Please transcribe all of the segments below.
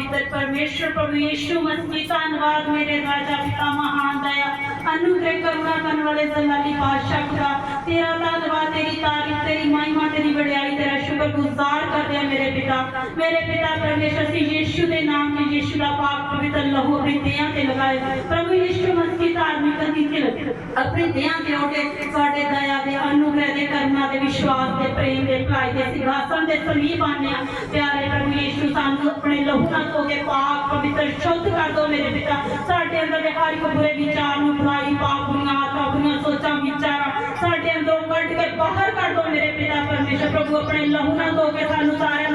पवित्र परमेश्वर प्रभु यीशु मसीह धन्यवाद मेरे राजा पिता महान दया अनुग्रह करुणा करने वाले जलाली बादशाह खुदा तेरा धन्यवाद तेरी तारीफ तेरी महिमा तेरी बड़ाई तेरा शुक्रगुजार करते हैं मेरे पिता परमेश्वर से यीशु के नाम में यीशु का पाक पवित्र लहू अपनी देहां ते लगाए प्रभु यीशु मसीह धार्मिक अति अपनी देहां ते ओटे साडे दया दे अनुग्रह दे करुणा दे विश्वास दे प्रेम दे भलाई दे सिंहासन दे समीप आने प्यारे प्रभु यीशु सानू अपने लहू नाल धो के पाक पवित्र शुद्ध कर दो मेरे पिता साडे अंदर दे हर एक बुरे विचार नु बुराई पाप बुनियाद अपनी सोचा विचार साडे अंदरों कट के बाहर कर दो मेरे पिता परमेश्वर प्रभु अपने लहू नाल धो के सानू सारे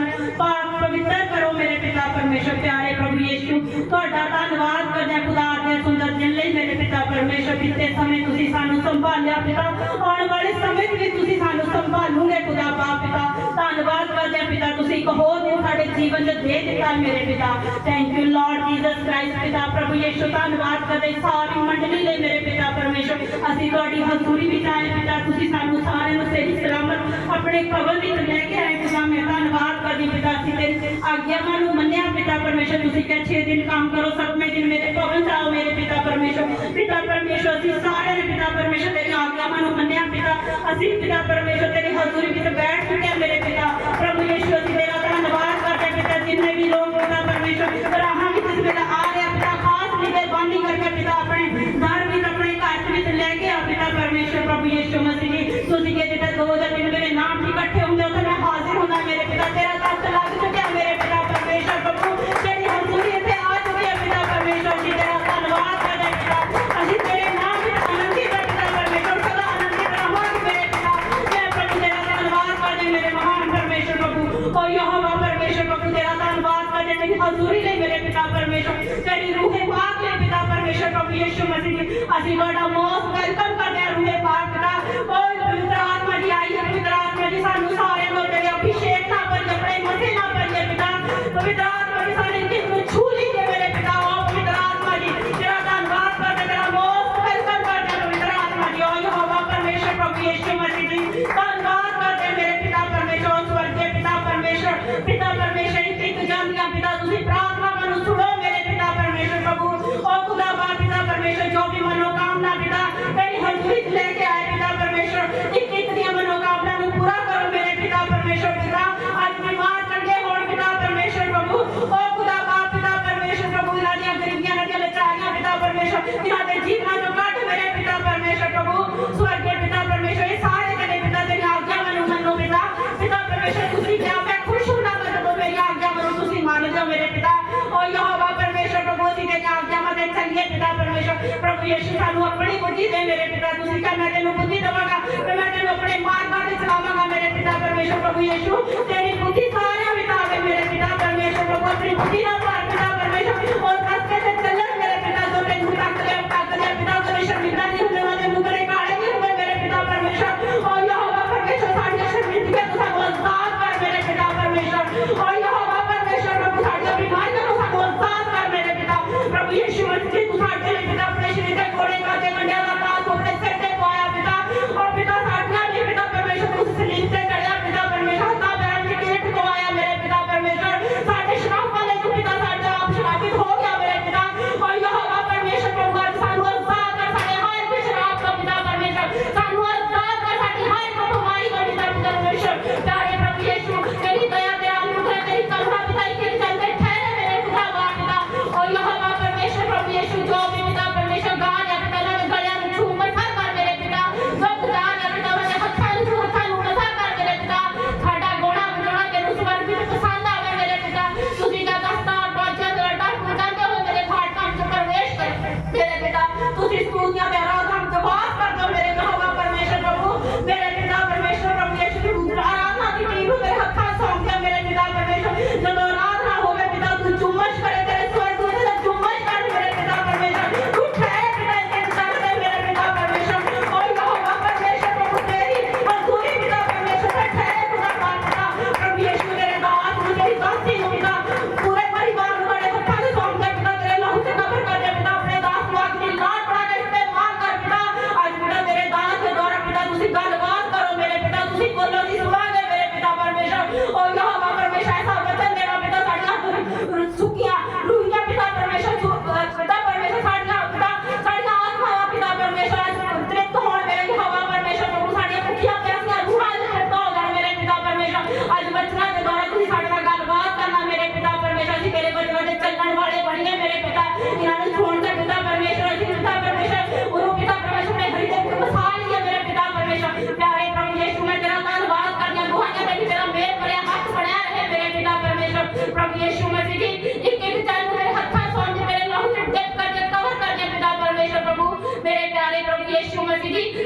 पाक पवित्र करो मेरे पिता परमेश्वर प्यारे प्रभु यीशु तुहाडा धन्यवाद करदे खुदा दे सुंदर दिन लई मेरे पिता परमेश्वर बीते समय तुसीं सानू संभालिया पिता आने वाले समय भी तुसीं सानू संभालोगे खुदा बाप पिता धन्यवाद करदे पिता तुसीं एक होर दिन साडे जीवन च दे दिता मेरे पिता thank you Lord Jesus Christ पिता प्रभु यीशु धन्यवाद करदे सारी मंडली लई मेरे पिता परमेश्वर असीं तुहाडी हजूरी विच आए पिता तुसीं सानू सारे नूं सही सलामत अपने कबल विच लैके आए पिता मैं धन्यवाद करदी पिता असीं तेरी आज्ञावां नूं मन्निया पिता परमेश्वर तुसीं कह 6 दिन काम करो 7वें दिन मेरे भवन च आओ मेरे पिता परमेश्वर असीं सारे ने पिता परमेश्वर तेरी आज्ञावां नूं मन्निया पिता असीं पिता परमेश्वर तेरी हजूरी विच बैठ चुके हैं मेरे पिता प्रभु यीशु असीं तेरा धन्यवाद करदे पिता जिन्ने भी लोग पिता परमेश्वर राहां विच इस वेले आ रहे पिता खास निगरानी करके पिता अपने घर विच अपने घर विच लेके आ पिता परमेश्वर प्रभु यीशु मसीह जी तुसीं कह जिथे 2 या 3 मेरे नाम इकट्ठे होंगे उत्थे मैं हाजिर होना मेरे पिता तेरा दस्त लग चुका मेरे पिता परमेश्वर प्रभु तेरी हजूरी इत्थे आ चुकी है पिता परमेश्वर जी तेरा धन्यवाद करदे पिता असीं तेरे नाम विच आनंदित है पिता परमेश्वर सदा आनंदित रहांगे मेरे पिता मैं प्रभु तेरा धन्यवाद करदे मेरे महान परमेश्वर प्रभु ओ यहोवा परमेश्वर प्रभु तेरा धन्यवाद करदे तेरी हजूरी ले मेरे पिता परमेश्वर तेरी रूह पाक ले पिता परमेश्वर प्रभु यीशु मसीह जी असीं बड़ा मोस्ट वेलकम करदे हैं रूह पाक पिता ओ पवित्र आत्मा जी आई है पवित्र आत्मा जी सानू सारे नु तेरे अभिषेक ना पर अपने मथे ना पर पिता पवित्र आत्मा जी सारे जिसको छू लीजिए मेरे पिता ओ पवित्र आत्मा जी तेरा धन्यवाद करदे तेरा मोस्ट वेलकम करदे पवित्र आत्मा जी ओ यहोवा परमेश्वर प्रभु यीशु मसीह जी धन्यवाद करदे मेरे पिता परमेश्वर स्वर्गीय पिता परमेश्वर एक जानिया पिता तुसी प्रार्थना मनु सुनो मेरे पिता परमेश्वर प्रभु ओ खुदा बाप पिता परमेश्वर जो भी मनोकामना पिता तेरी हजूरी लेके आए पिता परमेश्वर एक दी मनोकामना नु पूरा करो मेरे पिता परमेश्वर पिता आज बीमार चंगे होण पिता परमेश्वर प्रभु ओ खुदा बाप पिता परमेश्वर प्रभु इनादियां गरीबियां नदियां लाचारियां पिता परमेश्वर इनादे जीवना जो काट मेरे पिता परमेश्वर प्रभु स्वर्गीय पिता परमेश्वर ये सारे तेरे पिता तेरी आज्ञा मनु पिता परमेश्वर तुसी क्या मैं खुश होना करो मेरी आज्ञा मनु तुसी मान लो मेरे पिता ओ यहोवा परमेश्वर प्रभु दी तेरी आज्ञा मते चलिए पिता परमेश्वर प्रभु यीशु सानू अपनी बुद्धि दे मेरे पिता तुसी कह मैं तेनु बुद्धि देवांगा मैं तेनु अपने मार्ग पर चलावांगा मेरे पिता परमेश्वर प्रभु यीशु तेरी बुद्धि सारे बितावे मेरे पिता परमेश्वर प्रभु अपनी बुद्धि ना पार पिता परमेश्वर और रास्ते से चलन मेरे पिता जो तेनु तक ले पिता परमेश्वर बिना नहीं होने वाले मुकरे काले नहीं हुए मेरे पिता परमेश्वर ओ यहोवा परमेश्वर साडी शर्मिंदगी तो सानू आजाद कर मेरे पिता परमेश्वर ओ यहोवा परमेश्वर प्रभु साडी बीमारियां तो सानू आजाद कर मेरे पिता प्रभु यीशु मसीह तू साडे लिए पिता अपने शरीर दे कोड़े काटे मंडिया दा पास अपने सिर ते पाया पिता और पिता साडा लिए पिता परमेश्वर तू सलीब ते चढ़या पिता परमेश्वर ता पैर च कीट को आया मेरे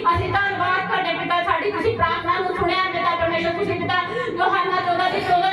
ਅਸੀਂ ਧੰਨਵਾਦ ਕਰਦੇ ਪਿਤਾ ਸਾਡੀ ਤੁਸੀਂ ਪ੍ਰਾਰਥਨਾ ਨੂੰ ਸੁਣਿਆ ਪਿਤਾ ਪਰਮੇਸ਼ਰ ਤੁਸੀਂ ਪਿਤਾ ਯੋਹਾਨਾ 14 ਦੇ 14